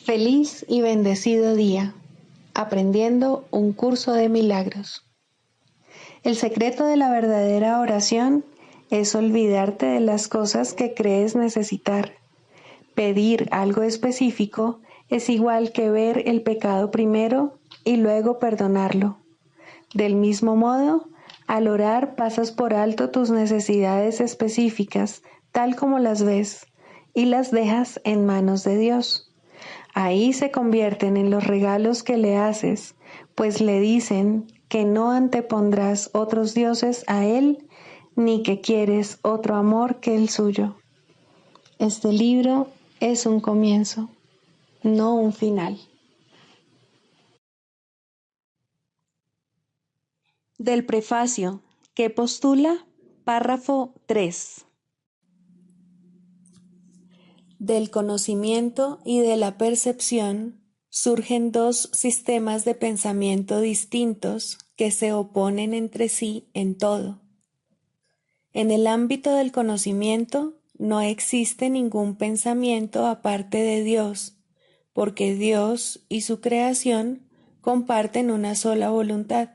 Feliz y bendecido día, aprendiendo un curso de milagros. El secreto de la verdadera oración es olvidarte de las cosas que crees necesitar. Pedir algo específico es igual que ver el pecado primero y luego perdonarlo. Del mismo modo, al orar pasas por alto tus necesidades específicas, tal como las ves, y las dejas en manos de Dios. Ahí se convierten en los regalos que le haces, pues le dicen que no antepondrás otros dioses a Él, ni que quieres otro amor que el suyo. Este libro es un comienzo, no un final. Del prefacio, que postula, párrafo 3. Del conocimiento y de la percepción surgen dos sistemas de pensamiento distintos que se oponen entre sí en todo. En el ámbito del conocimiento no existe ningún pensamiento aparte de Dios, porque Dios y su creación comparten una sola voluntad.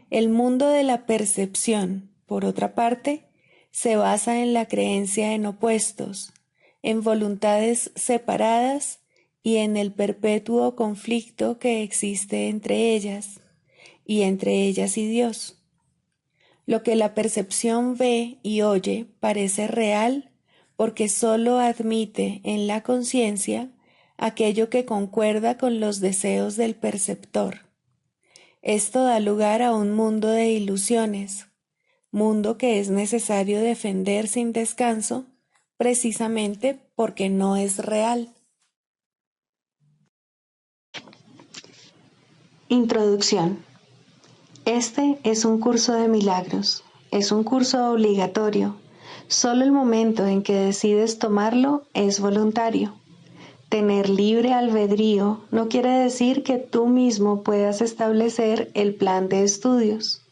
El mundo de la percepción, por otra parte, se basa en la creencia en opuestos, en voluntades separadas y en el perpetuo conflicto que existe entre ellas y Dios. Lo que la percepción ve y oye parece real porque sólo admite en la conciencia aquello que concuerda con los deseos del perceptor. Esto da lugar a un mundo de ilusiones, mundo que es necesario defender sin descanso, precisamente porque no es real. Introducción. Este es un curso de milagros, es un curso obligatorio. Solo el momento en que decides tomarlo es voluntario. Tener libre albedrío no quiere decir que tú mismo puedas establecer el plan de estudios.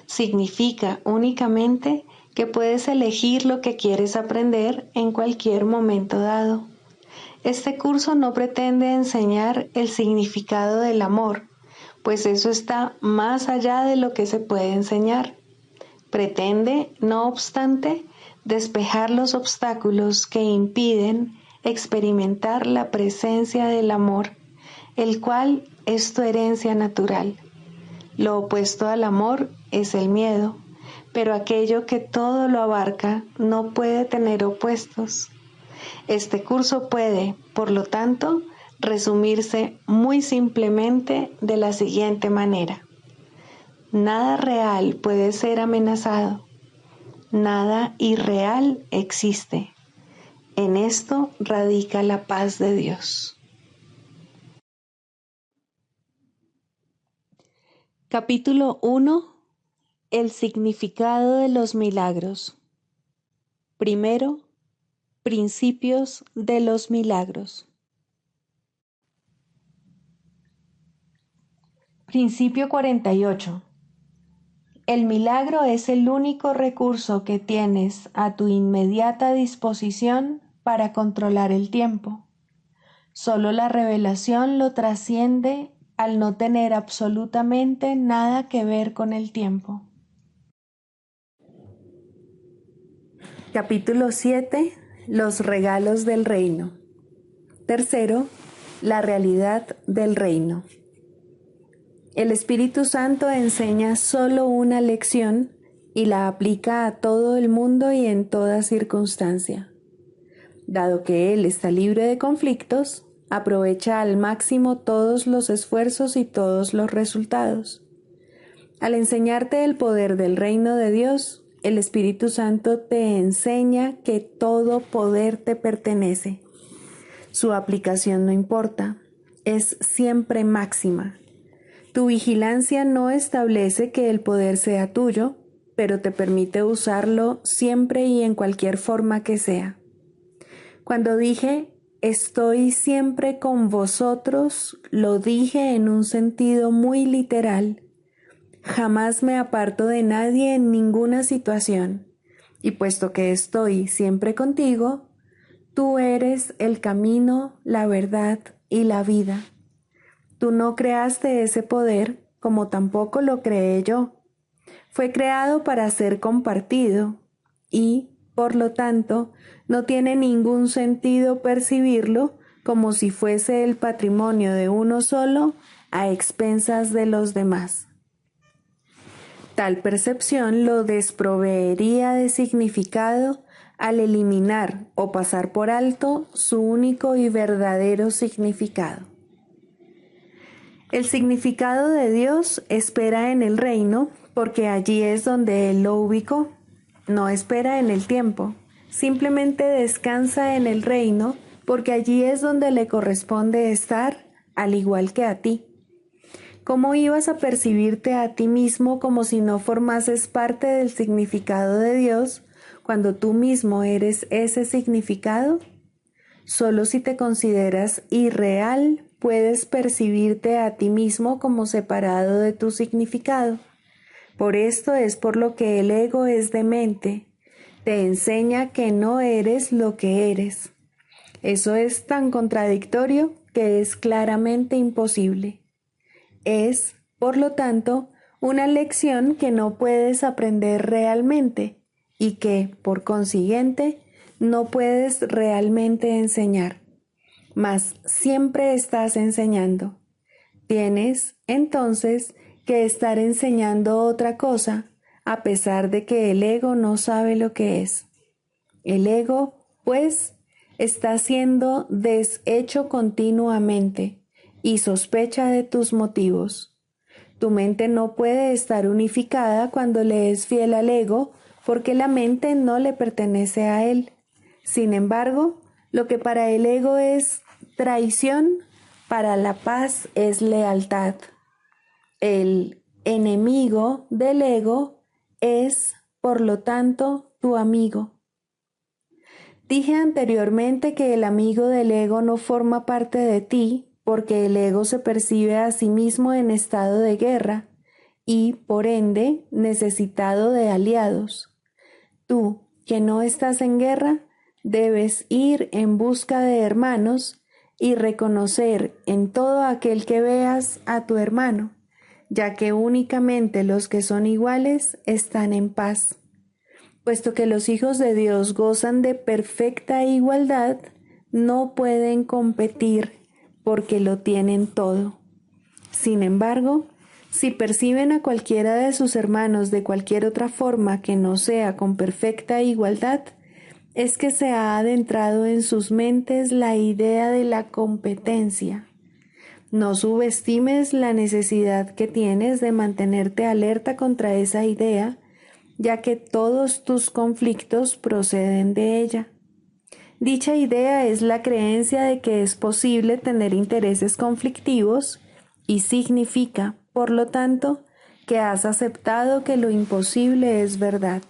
Significa únicamente que puedes elegir lo que quieres aprender en cualquier momento dado. Este curso no pretende enseñar el significado del amor, pues eso está más allá de lo que se puede enseñar. Pretende, no obstante, despejar los obstáculos que impiden experimentar la presencia del amor, el cual es tu herencia natural. Lo opuesto al amor es el miedo, pero aquello que todo lo abarca no puede tener opuestos. Este curso puede, por lo tanto, resumirse muy simplemente de la siguiente manera. Nada real puede ser amenazado. Nada irreal existe. En esto radica la paz de Dios. Capítulo 1. El significado de los milagros. Primero, principios de los milagros. Principio 48. El milagro es el único recurso que tienes a tu inmediata disposición para controlar el tiempo. Solo la revelación lo trasciende al no tener absolutamente nada que ver con el tiempo. Capítulo 7. Los regalos del reino. Tercero, la realidad del reino. El Espíritu Santo enseña solo una lección y la aplica a todo el mundo y en toda circunstancia. Dado que Él está libre de conflictos, aprovecha al máximo todos los esfuerzos y todos los resultados. Al enseñarte el poder del reino de Dios, el Espíritu Santo te enseña que todo poder te pertenece. Su aplicación no importa, es siempre máxima. Tu vigilancia no establece que el poder sea tuyo, pero te permite usarlo siempre y en cualquier forma que sea. Cuando dije, estoy siempre con vosotros, lo dije en un sentido muy literal. Jamás me aparto de nadie en ninguna situación, y puesto que estoy siempre contigo, Tú eres el camino, la verdad y la vida. Tú no creaste ese poder, como tampoco lo creé yo. Fue creado para ser compartido y, por lo tanto, no tiene ningún sentido percibirlo como si fuese el patrimonio de uno solo a expensas de los demás. Tal percepción lo desproveería de significado al eliminar o pasar por alto su único y verdadero significado. El significado de Dios espera en el reino porque allí es donde Él lo ubicó. No espera en el tiempo, simplemente descansa en el reino porque allí es donde le corresponde estar, al igual que a ti. ¿Cómo ibas a percibirte a ti mismo como si no formases parte del significado de Dios cuando tú mismo eres ese significado? Solo si te consideras irreal puedes percibirte a ti mismo como separado de tu significado. Por esto es por lo que el ego es demente. Te enseña que no eres lo que eres. Eso es tan contradictorio que es claramente imposible. Es, por lo tanto, una lección que no puedes aprender realmente y que, por consiguiente, no puedes realmente enseñar. Mas siempre estás enseñando. Tienes, entonces, que estar enseñando otra cosa, a pesar de que el ego no sabe lo que es. El ego, pues, está siendo deshecho continuamente y sospecha de tus motivos. Tu mente no puede estar unificada cuando le es fiel al ego, porque la mente no le pertenece a él. Sin embargo, lo que para el ego es traición, para la paz es lealtad. El enemigo del ego es, por lo tanto, tu amigo. Dije anteriormente que el amigo del ego no forma parte de ti porque el ego se percibe a sí mismo en estado de guerra y, por ende, necesitado de aliados. Tú, que no estás en guerra, debes ir en busca de hermanos y reconocer en todo aquel que veas a tu hermano, ya que únicamente los que son iguales están en paz. Puesto que los hijos de Dios gozan de perfecta igualdad, no pueden competir porque lo tienen todo. Sin embargo, si perciben a cualquiera de sus hermanos de cualquier otra forma que no sea con perfecta igualdad, es que se ha adentrado en sus mentes la idea de la competencia. No subestimes la necesidad que tienes de mantenerte alerta contra esa idea, ya que todos tus conflictos proceden de ella. Dicha idea es la creencia de que es posible tener intereses conflictivos y significa, por lo tanto, que has aceptado que lo imposible es verdad.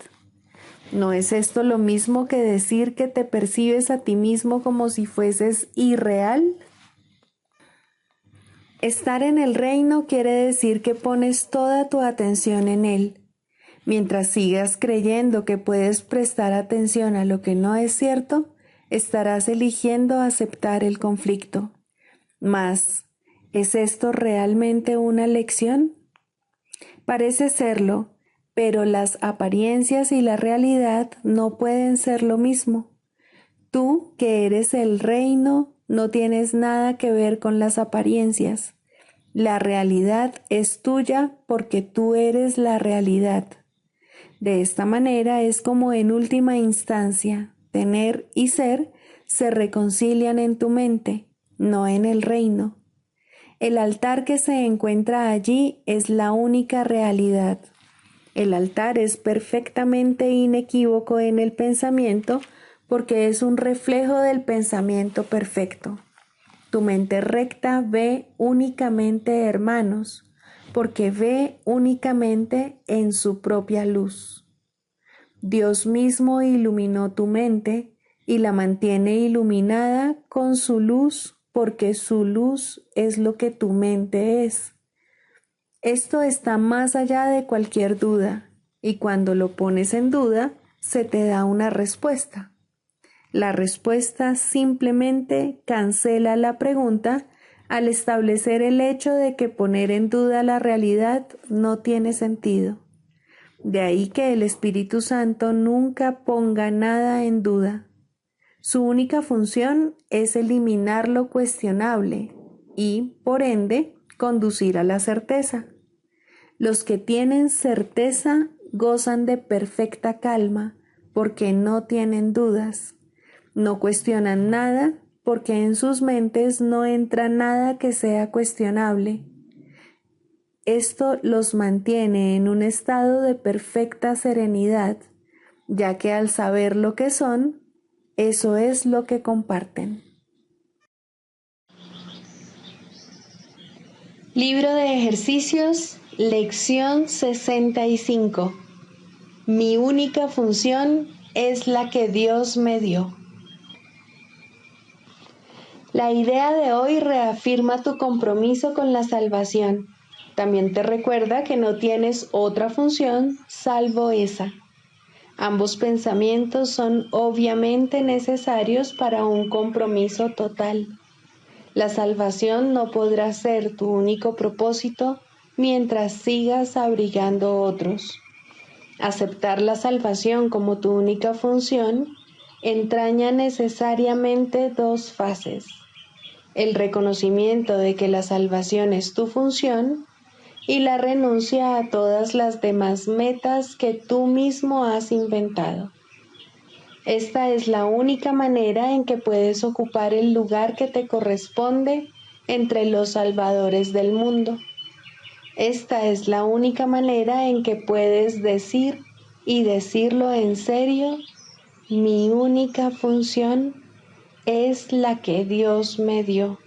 ¿No es esto lo mismo que decir que te percibes a ti mismo como si fueses irreal? Estar en el reino quiere decir que pones toda tu atención en él. Mientras sigas creyendo que puedes prestar atención a lo que no es cierto, estarás eligiendo aceptar el conflicto. Mas, ¿es esto realmente una lección? Parece serlo, pero las apariencias y la realidad no pueden ser lo mismo. Tú, que eres el reino, no tienes nada que ver con las apariencias. La realidad es tuya porque tú eres la realidad. De esta manera es como en última instancia, tener y ser se reconcilian en tu mente, no en el reino. El altar que se encuentra allí es la única realidad. El altar es perfectamente inequívoco en el pensamiento porque es un reflejo del pensamiento perfecto. Tu mente recta ve únicamente hermanos, porque ve únicamente en su propia luz. Dios mismo iluminó tu mente y la mantiene iluminada con su luz, porque su luz es lo que tu mente es. Esto está más allá de cualquier duda, y cuando lo pones en duda, se te da una respuesta. La respuesta simplemente cancela la pregunta al establecer el hecho de que poner en duda la realidad no tiene sentido. De ahí que el Espíritu Santo nunca ponga nada en duda. Su única función es eliminar lo cuestionable y, por ende, conducir a la certeza. Los que tienen certeza gozan de perfecta calma porque no tienen dudas. No cuestionan nada porque en sus mentes no entra nada que sea cuestionable. Esto los mantiene en un estado de perfecta serenidad, ya que al saber lo que son, eso es lo que comparten. Libro de ejercicios, lección 65. Mi única función es la que Dios me dio. La idea de hoy reafirma tu compromiso con la salvación. También te recuerda que no tienes otra función salvo esa. Ambos pensamientos son obviamente necesarios para un compromiso total. La salvación no podrá ser tu único propósito mientras sigas abrigando otros. Aceptar la salvación como tu única función entraña necesariamente dos fases: el reconocimiento de que la salvación es tu función y la renuncia a todas las demás metas que tú mismo has inventado. Esta es la única manera en que puedes ocupar el lugar que te corresponde entre los salvadores del mundo. Esta es la única manera en que puedes decir, y decirlo en serio: mi única función es la que Dios me dio.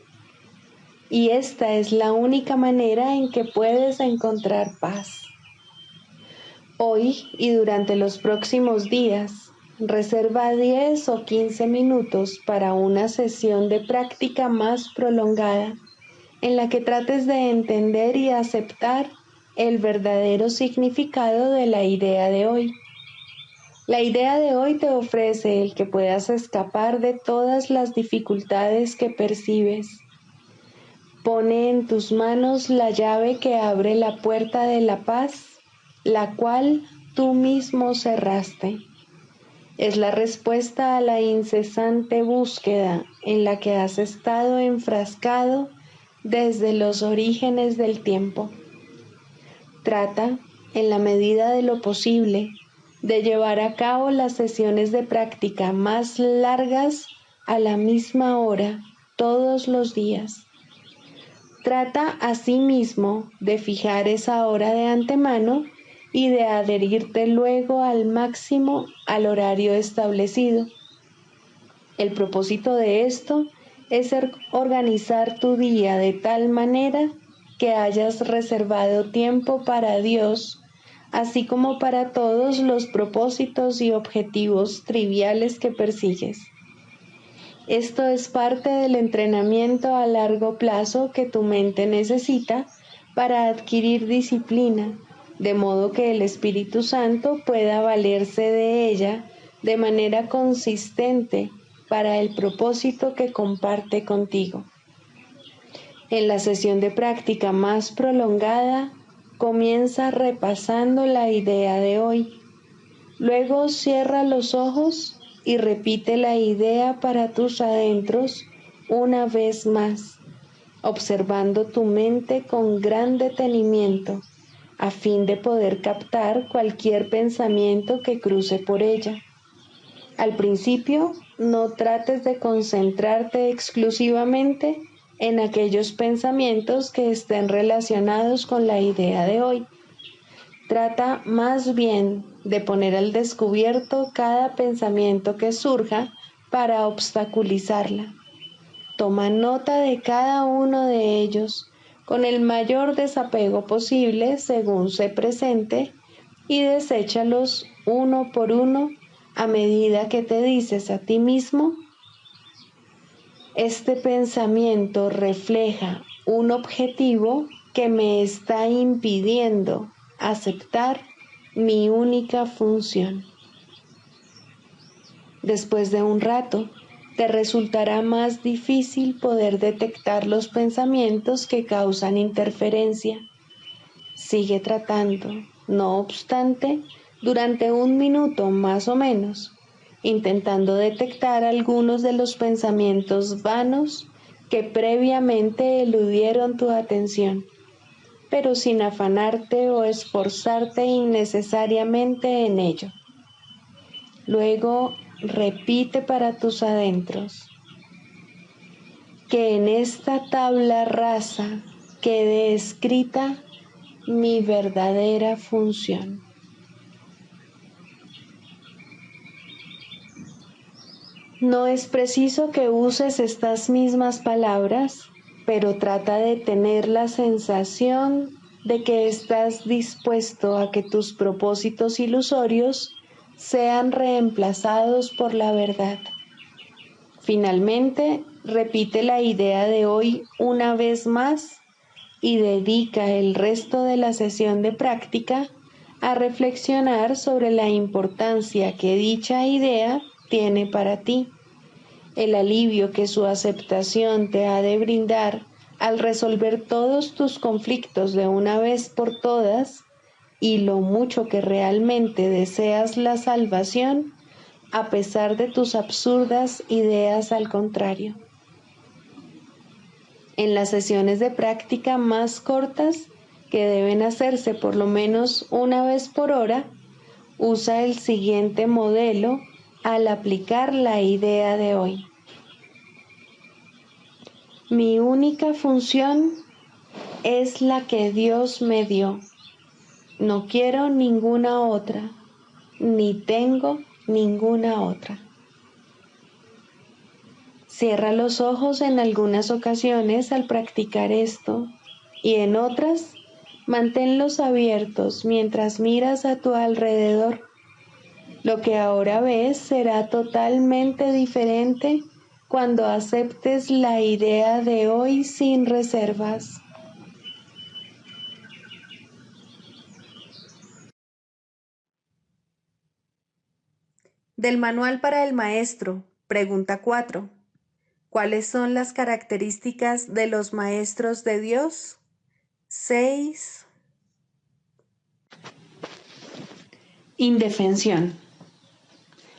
Y esta es la única manera en que puedes encontrar paz. Hoy y durante los próximos días, reserva 10 o 15 minutos para una sesión de práctica más prolongada, en la que trates de entender y aceptar el verdadero significado de la idea de hoy. La idea de hoy te ofrece el que puedas escapar de todas las dificultades que percibes. Pone en tus manos la llave que abre la puerta de la paz, la cual tú mismo cerraste. Es la respuesta a la incesante búsqueda en la que has estado enfrascado desde los orígenes del tiempo. Trata, en la medida de lo posible, de llevar a cabo las sesiones de práctica más largas a la misma hora todos los días. Trata asimismo de fijar esa hora de antemano y de adherirte luego al máximo al horario establecido. El propósito de esto es organizar tu día de tal manera que hayas reservado tiempo para Dios, así como para todos los propósitos y objetivos triviales que persigues. Esto es parte del entrenamiento a largo plazo que tu mente necesita para adquirir disciplina, de modo que el Espíritu Santo pueda valerse de ella de manera consistente para el propósito que comparte contigo. En la sesión de práctica más prolongada, comienza repasando la idea de hoy. Luego cierra los ojos y repite la idea para tus adentros una vez más, observando tu mente con gran detenimiento, a fin de poder captar cualquier pensamiento que cruce por ella. Al principio, no trates de concentrarte exclusivamente en aquellos pensamientos que estén relacionados con la idea de hoy. Trata más bien de poner al descubierto cada pensamiento que surja para obstaculizarla. Toma nota de cada uno de ellos con el mayor desapego posible según se presente y deséchalos uno por uno a medida que te dices a ti mismo: este pensamiento refleja un objetivo que me está impidiendo aceptar mi única función. Después de un rato, te resultará más difícil poder detectar los pensamientos que causan interferencia. Sigue tratando, no obstante, durante un minuto más o menos, intentando detectar algunos de los pensamientos vanos que previamente eludieron tu atención, pero sin afanarte o esforzarte innecesariamente en ello. Luego repite para tus adentros: que en esta tabla rasa quede escrita mi verdadera función. No es preciso que uses estas mismas palabras, pero trata de tener la sensación de que estás dispuesto a que tus propósitos ilusorios sean reemplazados por la verdad. Finalmente, repite la idea de hoy una vez más y dedica el resto de la sesión de práctica a reflexionar sobre la importancia que dicha idea tiene para ti, el alivio que su aceptación te ha de brindar al resolver todos tus conflictos de una vez por todas y lo mucho que realmente deseas la salvación a pesar de tus absurdas ideas al contrario. En las sesiones de práctica más cortas, que deben hacerse por lo menos una vez por hora, usa el siguiente modelo al aplicar la idea de hoy. Mi única función es la que Dios me dio. No quiero ninguna otra, ni tengo ninguna otra. Cierra los ojos en algunas ocasiones al practicar esto y en otras manténlos abiertos mientras miras a tu alrededor. Lo que ahora ves será totalmente diferente cuando aceptes la idea de hoy sin reservas. Del manual para el maestro, pregunta 4. ¿Cuáles son las características de los maestros de Dios? 6. Indefensión.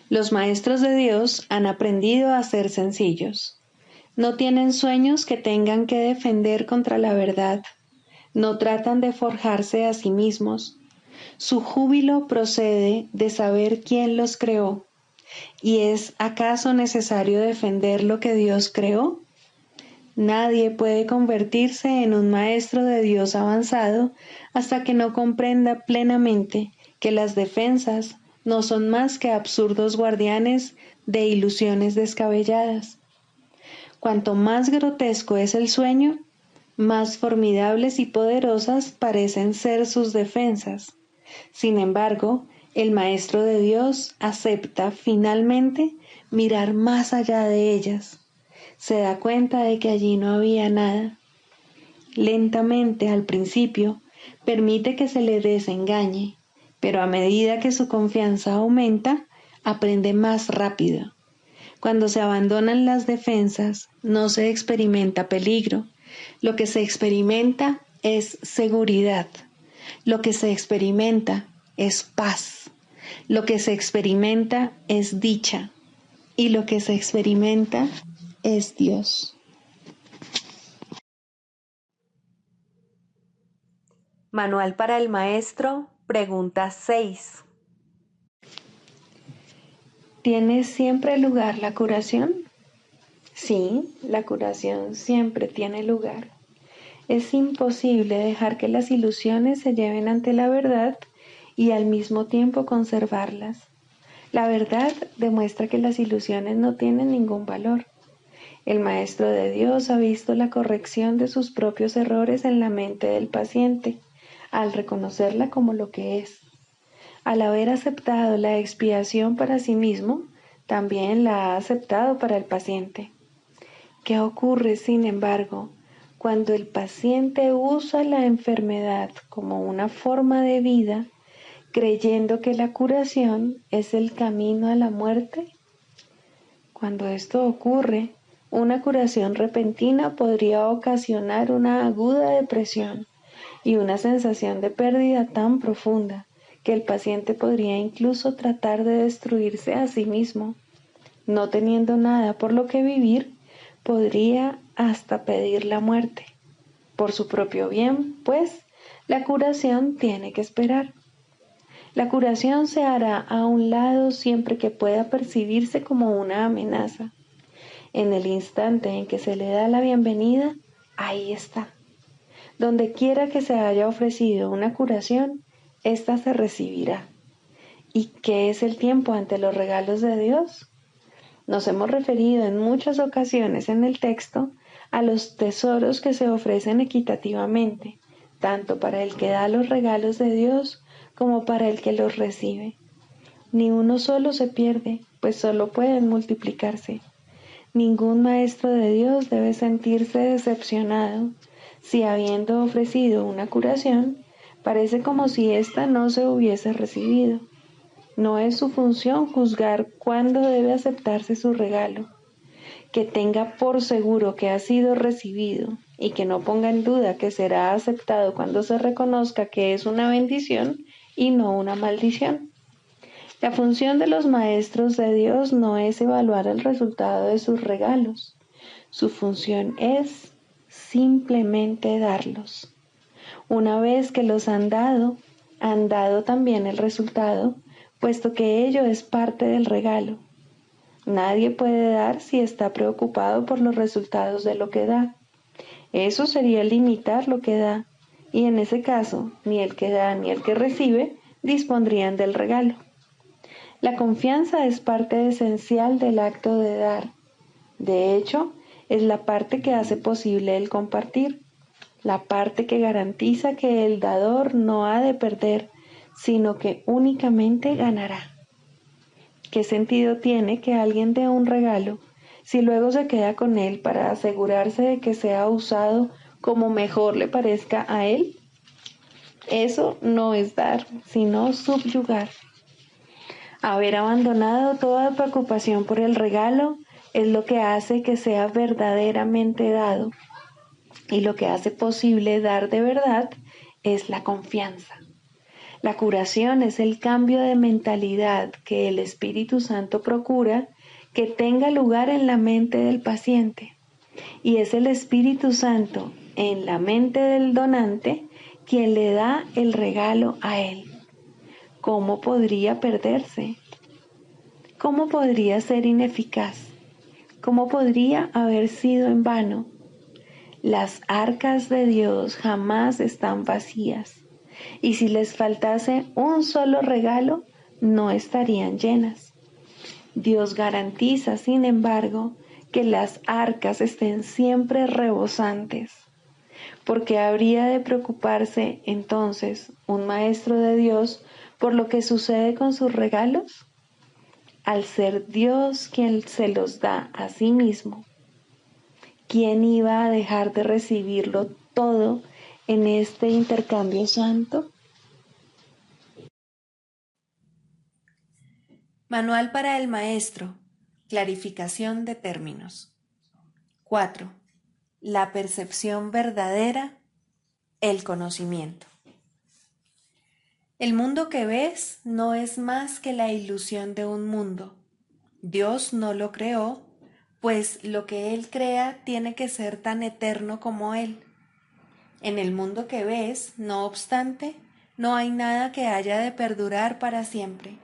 Los maestros de Dios han aprendido a ser sencillos. No tienen sueños que tengan que defender contra la verdad. No tratan de forjarse a sí mismos. Su júbilo procede de saber quién los creó. ¿Y es acaso necesario defender lo que Dios creó? Nadie puede convertirse en un maestro de Dios avanzado hasta que no comprenda plenamente que las defensas no son más que absurdos guardianes de ilusiones descabelladas. Cuanto más grotesco es el sueño, más formidables y poderosas parecen ser sus defensas. Sin embargo, el Maestro de Dios acepta finalmente mirar más allá de ellas. Se da cuenta de que allí no había nada. Lentamente, al principio, permite que se le desengañe, pero a medida que su confianza aumenta, aprende más rápido. Cuando se abandonan las defensas, no se experimenta peligro. Lo que se experimenta es seguridad. Lo que se experimenta es paz. Lo que se experimenta es dicha. Y lo que se experimenta es Dios. Manual para el maestro, pregunta 6. ¿Tiene siempre lugar la curación? Sí, la curación siempre tiene lugar. Es imposible dejar que las ilusiones se lleven ante la verdad y al mismo tiempo conservarlas. La verdad demuestra que las ilusiones no tienen ningún valor. El Maestro de Dios ha visto la corrección de sus propios errores en la mente del paciente, al reconocerla como lo que es. Al haber aceptado la expiación para sí mismo, también la ha aceptado para el paciente. ¿Qué ocurre, sin embargo, cuando el paciente usa la enfermedad como una forma de vida, creyendo que la curación es el camino a la muerte? cuando esto ocurre, una curación repentina podría ocasionar una aguda depresión y una sensación de pérdida tan profunda que el paciente podría incluso tratar de destruirse a sí mismo. No teniendo nada por lo que vivir, podría hasta pedir la muerte. Por su propio bien, pues, la curación tiene que esperar. La curación se hará a un lado siempre que pueda percibirse como una amenaza. En el instante en que se le da la bienvenida, ahí está. Donde quiera que se haya ofrecido una curación, ésta se recibirá. ¿Y qué es el tiempo ante los regalos de Dios? Nos hemos referido en muchas ocasiones en el texto a los tesoros que se ofrecen equitativamente, tanto para el que da los regalos de Dios como para el que los recibe. Ni uno solo se pierde, pues solo pueden multiplicarse. Ningún maestro de Dios debe sentirse decepcionado si, habiendo ofrecido una curación, parece como si ésta no se hubiese recibido. No es su función juzgar cuándo debe aceptarse su regalo. Que tenga por seguro que ha sido recibido y que no ponga en duda que será aceptado cuando se reconozca que es una bendición y no una maldición. La función de los maestros de Dios no es evaluar el resultado de sus regalos. Su función es simplemente darlos. Una vez que los han dado también el resultado, puesto que ello es parte del regalo. Nadie puede dar si está preocupado por los resultados de lo que da. Eso sería limitar lo que da, y en ese caso, ni el que da ni el que recibe dispondrían del regalo. La confianza es parte esencial del acto de dar. De hecho, es la parte que hace posible el compartir, la parte que garantiza que el dador no ha de perder, sino que únicamente ganará. ¿Qué sentido tiene que alguien dé un regalo si luego se queda con él para asegurarse de que sea usado como mejor le parezca a él? Eso no es dar, sino subyugar. Haber abandonado toda preocupación por el regalo es lo que hace que sea verdaderamente dado, y lo que hace posible dar de verdad es la confianza. La curación es el cambio de mentalidad que el Espíritu Santo procura que tenga lugar en la mente del paciente, y es el Espíritu Santo en la mente del donante quien le da el regalo a él. ¿Cómo podría perderse? ¿Cómo podría ser ineficaz? ¿Cómo podría haber sido en vano? Las arcas de Dios jamás están vacías, y si les faltase un solo regalo, no estarían llenas. Dios garantiza, sin embargo, que las arcas estén siempre rebosantes. ¿Por qué habría de preocuparse entonces un maestro de Dios por lo que sucede con sus regalos? Al ser Dios quien se los da a sí mismo, ¿quién iba a dejar de recibirlo todo en este intercambio santo? Manual para el maestro. Clarificación de términos. 4. La percepción verdadera, el conocimiento. El mundo que ves no es más que la ilusión de un mundo. Dios no lo creó, pues lo que Él crea tiene que ser tan eterno como Él. En el mundo que ves, no obstante, no hay nada que haya de perdurar para siempre.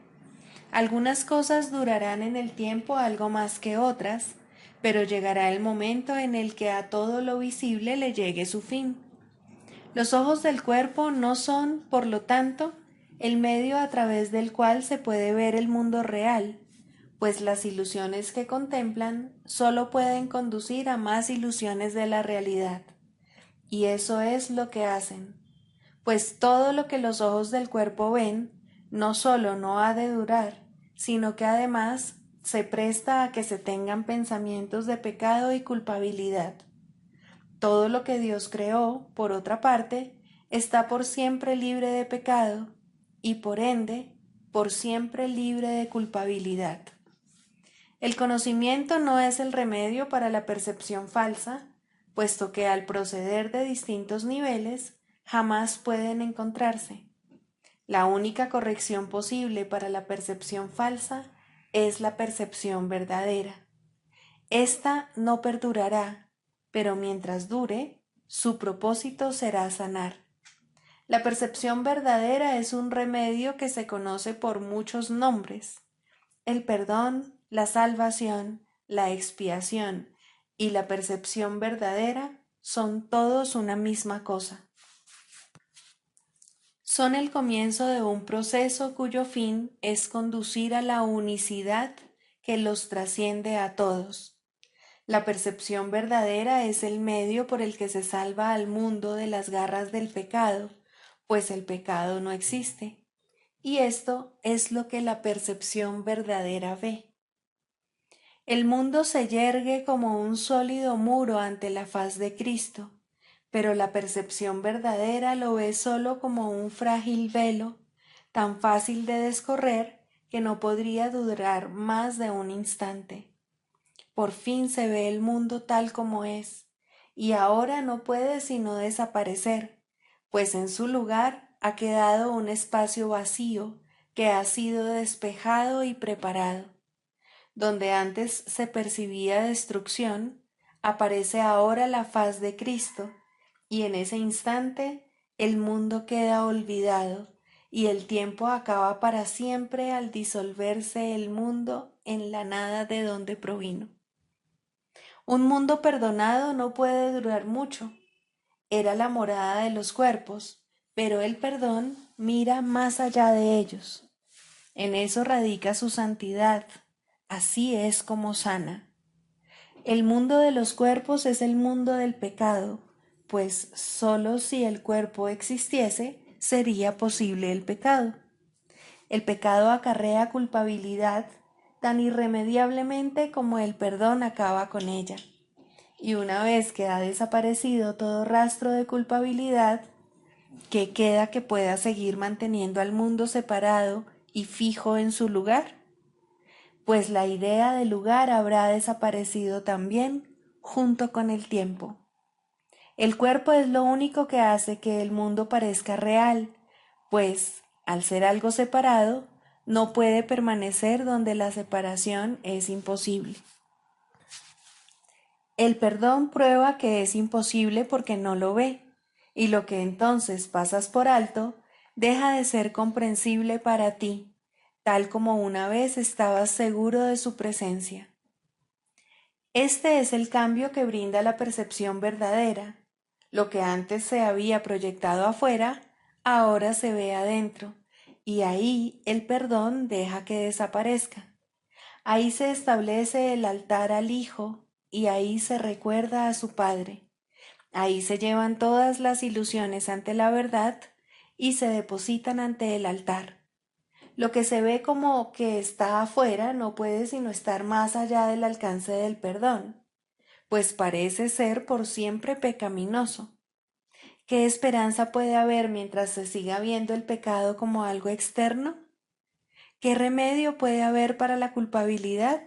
Algunas cosas durarán en el tiempo algo más que otras, pero llegará el momento en el que a todo lo visible le llegue su fin. Los ojos del cuerpo no son, por lo tanto, el medio a través del cual se puede ver el mundo real, pues las ilusiones que contemplan solo pueden conducir a más ilusiones de la realidad. Y eso es lo que hacen, pues todo lo que los ojos del cuerpo ven no solo no ha de durar, sino que además se presta a que se tengan pensamientos de pecado y culpabilidad. Todo lo que Dios creó, por otra parte, está por siempre libre de pecado y por ende, por siempre libre de culpabilidad. El conocimiento no es el remedio para la percepción falsa, puesto que al proceder de distintos niveles jamás pueden encontrarse. La única corrección posible para la percepción falsa es la percepción verdadera. Esta no perdurará, pero mientras dure, su propósito será sanar. La percepción verdadera es un remedio que se conoce por muchos nombres. El perdón, la salvación, la expiación y la percepción verdadera son todos una misma cosa. Son el comienzo de un proceso cuyo fin es conducir a la unicidad que los trasciende a todos. La percepción verdadera es el medio por el que se salva al mundo de las garras del pecado, pues el pecado no existe. Y esto es lo que la percepción verdadera ve. El mundo se yergue como un sólido muro ante la faz de Cristo, pero la percepción verdadera lo ve solo como un frágil velo, tan fácil de descorrer que no podría durar más de un instante. Por fin se ve el mundo tal como es, y ahora no puede sino desaparecer, pues en su lugar ha quedado un espacio vacío que ha sido despejado y preparado. Donde antes se percibía destrucción, aparece ahora la faz de Cristo, y en ese instante el mundo queda olvidado, y el tiempo acaba para siempre al disolverse el mundo en la nada de donde provino. Un mundo perdonado no puede durar mucho. Era la morada de los cuerpos, pero el perdón mira más allá de ellos. En eso radica su santidad. Así es como sana. El mundo de los cuerpos es el mundo del pecado, pues sólo si el cuerpo existiese sería posible el pecado. El pecado acarrea culpabilidad tan irremediablemente como el perdón acaba con ella. Y una vez que ha desaparecido todo rastro de culpabilidad, ¿qué queda que pueda seguir manteniendo al mundo separado y fijo en su lugar? Pues la idea de lugar habrá desaparecido también junto con el tiempo. El cuerpo es lo único que hace que el mundo parezca real, pues, al ser algo separado, no puede permanecer donde la separación es imposible. El perdón prueba que es imposible porque no lo ve, y lo que entonces pasas por alto deja de ser comprensible para ti, tal como una vez estabas seguro de su presencia. Este es el cambio que brinda la percepción verdadera. Lo que antes se había proyectado afuera, ahora se ve adentro, y ahí el perdón deja que desaparezca. Ahí se establece el altar al Hijo, y ahí se recuerda a su Padre. Ahí se llevan todas las ilusiones ante la verdad y se depositan ante el altar. Lo que se ve como que está afuera no puede sino estar más allá del alcance del perdón, pues parece ser por siempre pecaminoso. ¿Qué esperanza puede haber mientras se siga viendo el pecado como algo externo? ¿Qué remedio puede haber para la culpabilidad?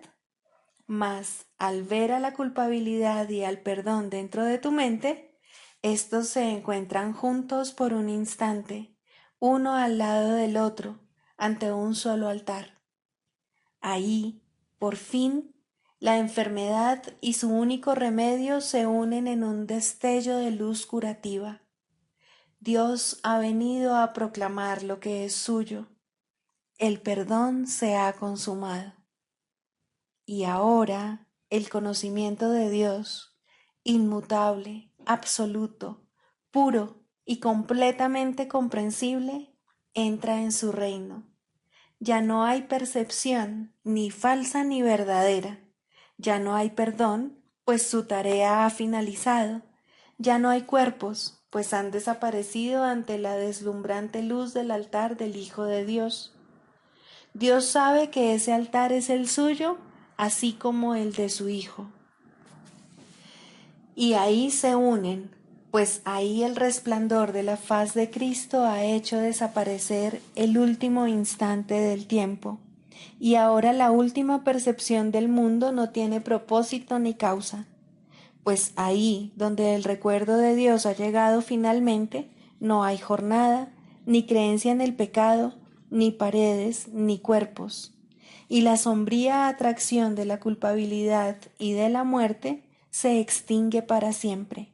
Mas, al ver a la culpabilidad y al perdón dentro de tu mente, estos se encuentran juntos por un instante, uno al lado del otro, ante un solo altar. Ahí, por fin, la enfermedad y su único remedio se unen en un destello de luz curativa. Dios ha venido a proclamar lo que es suyo. El perdón se ha consumado. Y ahora el conocimiento de Dios, inmutable, absoluto, puro y completamente comprensible, entra en su reino. Ya no hay percepción, ni falsa ni verdadera. Ya no hay perdón, pues su tarea ha finalizado. Ya no hay cuerpos, pues han desaparecido ante la deslumbrante luz del altar del Hijo de Dios. Dios sabe que ese altar es el suyo, así como el de su Hijo. Y ahí se unen, pues ahí el resplandor de la faz de Cristo ha hecho desaparecer el último instante del tiempo, y ahora la última percepción del mundo no tiene propósito ni causa, pues ahí donde el recuerdo de Dios ha llegado finalmente, no hay jornada, ni creencia en el pecado, ni paredes, ni cuerpos, y la sombría atracción de la culpabilidad y de la muerte se extingue para siempre.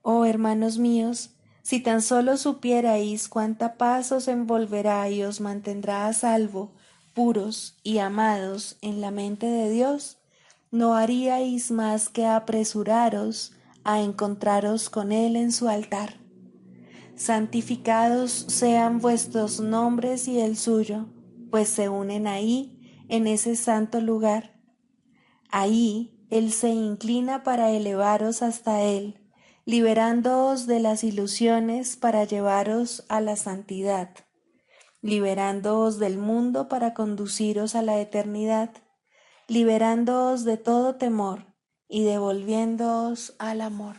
Oh hermanos míos, si tan solo supierais cuánta paz os envolverá y os mantendrá a salvo, puros y amados en la mente de Dios, no haríais más que apresuraros a encontraros con Él en su altar. Santificados sean vuestros nombres y el suyo, pues se unen ahí, en ese santo lugar. Ahí Él se inclina para elevaros hasta Él, liberándoos de las ilusiones para llevaros a la santidad, liberándoos del mundo para conduciros a la eternidad, liberándoos de todo temor y devolviéndoos al amor.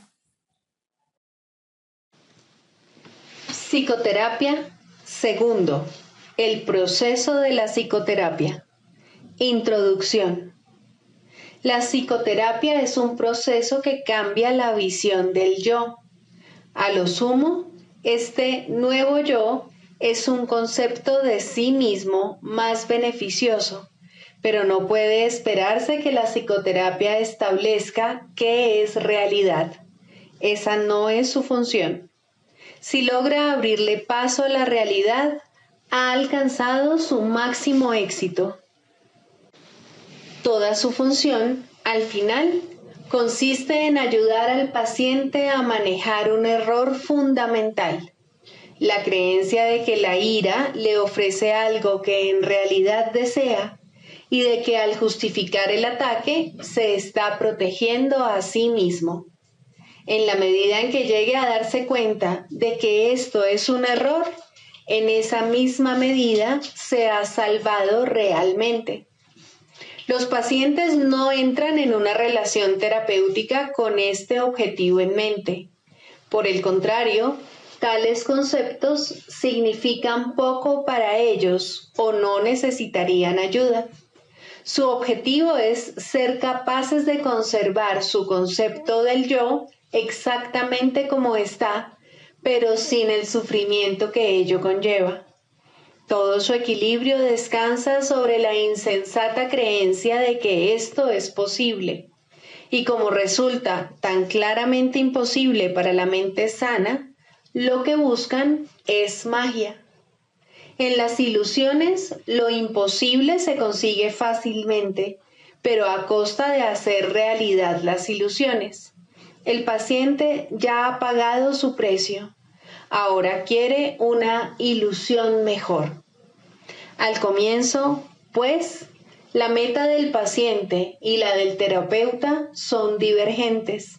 Psicoterapia, segundo. El proceso de la psicoterapia. Introducción. La psicoterapia es un proceso que cambia la visión del yo. A lo sumo, este nuevo yo es un concepto de sí mismo más beneficioso, pero no puede esperarse que la psicoterapia establezca qué es realidad. Esa no es su función. Si logra abrirle paso a la realidad, ha alcanzado su máximo éxito. Toda su función, al final, consiste en ayudar al paciente a manejar un error fundamental, la creencia de que la ira le ofrece algo que en realidad desea y de que al justificar el ataque se está protegiendo a sí mismo. En la medida en que llegue a darse cuenta de que esto es un error, en esa misma medida se ha salvado realmente. Los pacientes no entran en una relación terapéutica con este objetivo en mente. Por el contrario, tales conceptos significan poco para ellos o no necesitarían ayuda. Su objetivo es ser capaces de conservar su concepto del yo exactamente como está, pero sin el sufrimiento que ello conlleva. Todo su equilibrio descansa sobre la insensata creencia de que esto es posible, y como resulta tan claramente imposible para la mente sana, lo que buscan es magia. En las ilusiones, lo imposible se consigue fácilmente, pero a costa de hacer realidad las ilusiones. El paciente ya ha pagado su precio. Ahora quiere una ilusión mejor. Al comienzo, pues, la meta del paciente y la del terapeuta son divergentes.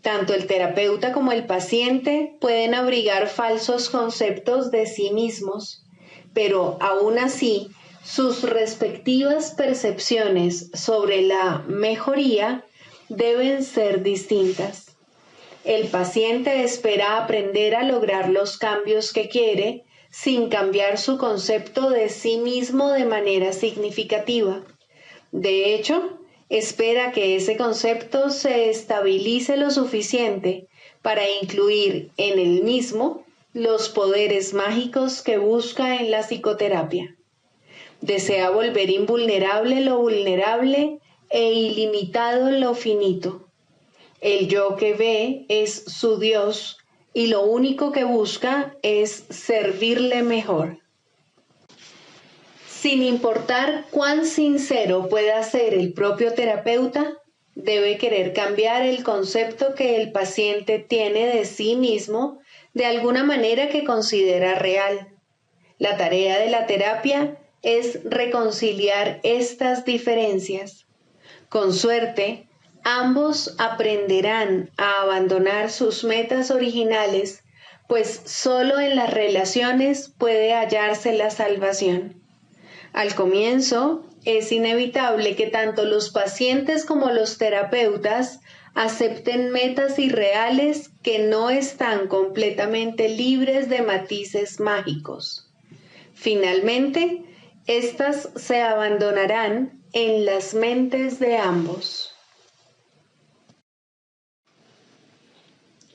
Tanto el terapeuta como el paciente pueden abrigar falsos conceptos de sí mismos, pero aún así, sus respectivas percepciones sobre la mejoría deben ser distintas. El paciente espera aprender a lograr los cambios que quiere sin cambiar su concepto de sí mismo de manera significativa. De hecho, espera que ese concepto se estabilice lo suficiente para incluir en él mismo los poderes mágicos que busca en la psicoterapia. Desea volver invulnerable lo vulnerable e ilimitado lo finito. El yo que ve es su Dios y lo único que busca es servirle mejor. Sin importar cuán sincero pueda ser el propio terapeuta, debe querer cambiar el concepto que el paciente tiene de sí mismo de alguna manera que considera real. La tarea de la terapia es reconciliar estas diferencias. Con suerte, ambos aprenderán a abandonar sus metas originales, pues solo en las relaciones puede hallarse la salvación. Al comienzo, es inevitable que tanto los pacientes como los terapeutas acepten metas irreales que no están completamente libres de matices mágicos. Finalmente, Estas se abandonarán en las mentes de ambos.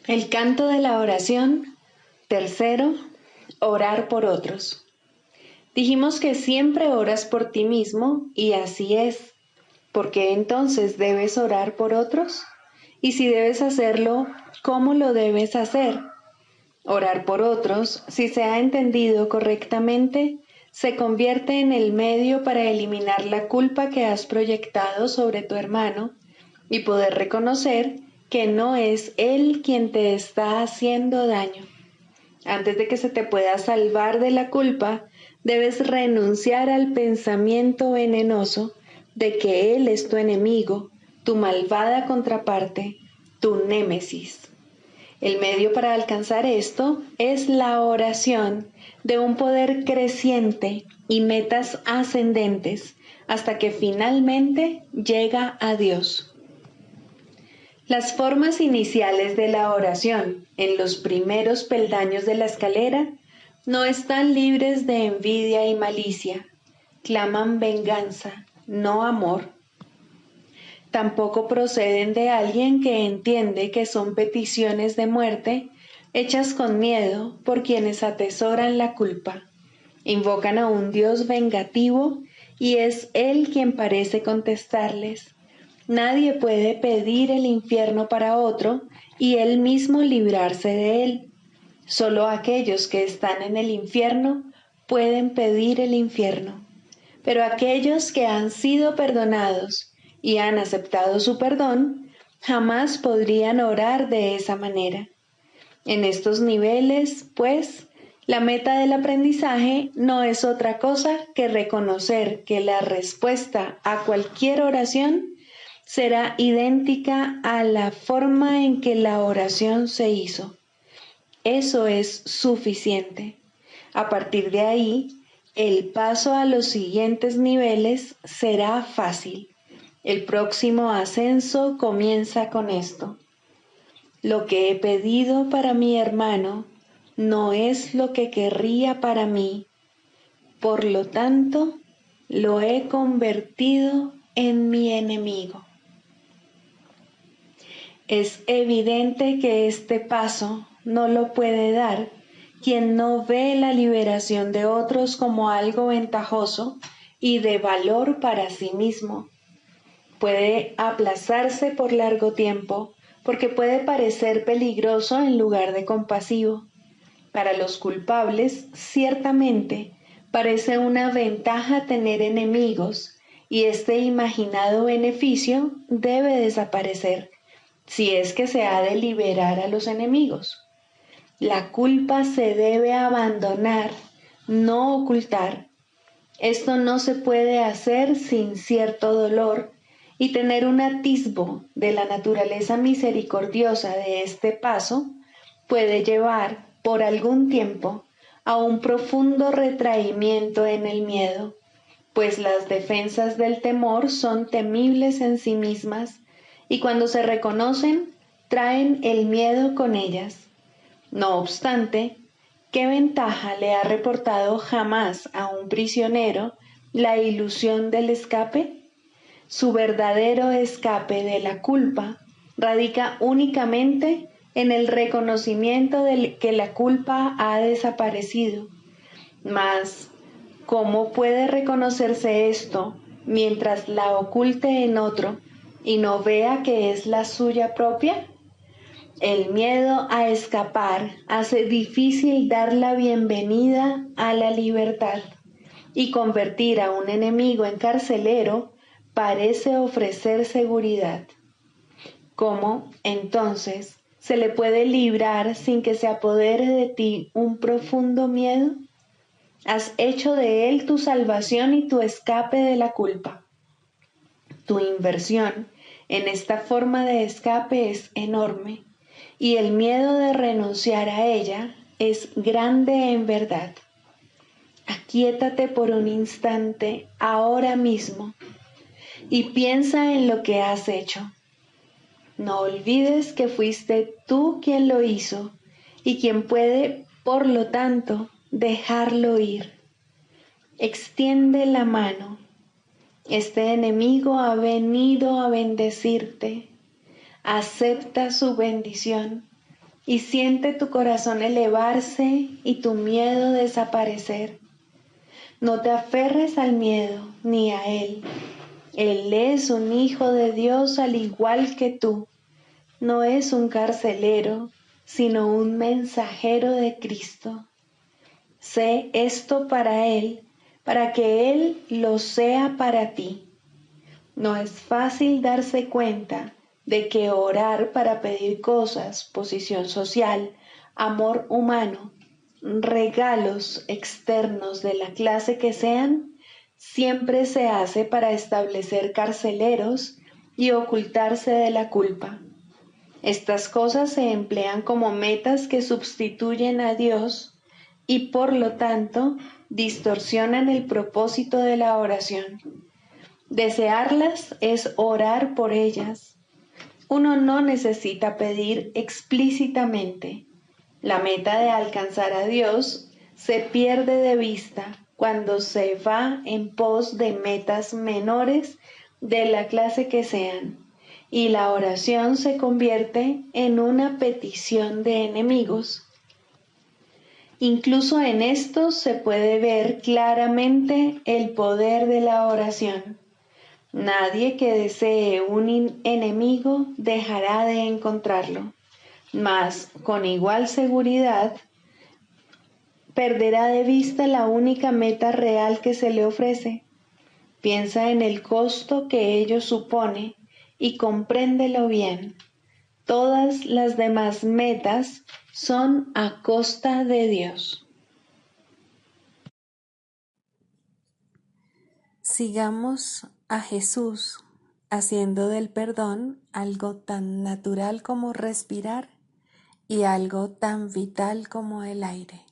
El canto de la oración. Tercero, orar por otros. Dijimos que siempre oras por ti mismo y así es. ¿Por qué entonces debes orar por otros? Y si debes hacerlo, ¿cómo lo debes hacer? Orar por otros, si se ha entendido correctamente, se convierte en el medio para eliminar la culpa que has proyectado sobre tu hermano y poder reconocer que no es él quien te está haciendo daño. Antes de que se te pueda salvar de la culpa, debes renunciar al pensamiento venenoso de que él es tu enemigo, tu malvada contraparte, tu némesis. El medio para alcanzar esto es la oración de un poder creciente y metas ascendentes hasta que finalmente llega a Dios. Las formas iniciales de la oración en los primeros peldaños de la escalera no están libres de envidia y malicia, claman venganza, no amor. Tampoco proceden de alguien que entiende que son peticiones de muerte hechas con miedo por quienes atesoran la culpa. Invocan a un Dios vengativo y es Él quien parece contestarles. Nadie puede pedir el infierno para otro y él mismo librarse de él. Solo aquellos que están en el infierno pueden pedir el infierno. Pero aquellos que han sido perdonados y han aceptado su perdón, jamás podrían orar de esa manera. En estos niveles, pues, la meta del aprendizaje no es otra cosa que reconocer que la respuesta a cualquier oración será idéntica a la forma en que la oración se hizo. Eso es suficiente. A partir de ahí, el paso a los siguientes niveles será fácil. El próximo ascenso comienza con esto. Lo que he pedido para mi hermano no es lo que querría para mí. Por lo tanto, lo he convertido en mi enemigo. Es evidente que este paso no lo puede dar quien no ve la liberación de otros como algo ventajoso y de valor para sí mismo. Puede aplazarse por largo tiempo porque puede parecer peligroso en lugar de compasivo. Para los culpables, ciertamente, parece una ventaja tener enemigos y este imaginado beneficio debe desaparecer si es que se ha de liberar a los enemigos. La culpa se debe abandonar, no ocultar. Esto no se puede hacer sin cierto dolor y tener un atisbo de la naturaleza misericordiosa de este paso puede llevar por algún tiempo a un profundo retraimiento en el miedo, pues las defensas del temor son temibles en sí mismas y cuando se reconocen, traen el miedo con ellas. No obstante, ¿qué ventaja le ha reportado jamás a un prisionero la ilusión del escape? Su verdadero escape de la culpa radica únicamente en el reconocimiento de que la culpa ha desaparecido. Mas, ¿cómo puede reconocerse esto mientras la oculte en otro y no vea que es la suya propia? El miedo a escapar hace difícil dar la bienvenida a la libertad y convertir a un enemigo en carcelero parece ofrecer seguridad. ¿Cómo, entonces, se le puede librar sin que se apodere de ti un profundo miedo? Has hecho de él tu salvación y tu escape de la culpa. Tu inversión en esta forma de escape es enorme y el miedo de renunciar a ella es grande en verdad. Aquíétate por un instante ahora mismo y piensa en lo que has hecho. No olvides que fuiste tú quien lo hizo y quien puede, por lo tanto, dejarlo ir. Extiende la mano. Este enemigo ha venido a bendecirte. Acepta su bendición y siente tu corazón elevarse y tu miedo desaparecer. No te aferres al miedo ni a él. Él es un hijo de Dios al igual que tú. No es un carcelero, sino un mensajero de Cristo. Sé esto para él, para que él lo sea para ti. No es fácil darse cuenta de que orar para pedir cosas, posición social, amor humano, regalos externos de la clase que sean, siempre se hace para establecer carceleros y ocultarse de la culpa. Estas cosas se emplean como metas que sustituyen a Dios y por lo tanto distorsionan el propósito de la oración. Desearlas es orar por ellas. Uno no necesita pedir explícitamente. La meta de alcanzar a Dios se pierde de vista cuando se va en pos de metas menores de la clase que sean, y la oración se convierte en una petición de enemigos. Incluso en esto se puede ver claramente el poder de la oración. Nadie que desee un enemigo dejará de encontrarlo, mas con igual seguridad perderá de vista la única meta real que se le ofrece. Piensa en el costo que ello supone y compréndelo bien. Todas las demás metas son a costa de Dios. Sigamos a Jesús haciendo del perdón algo tan natural como respirar y algo tan vital como el aire.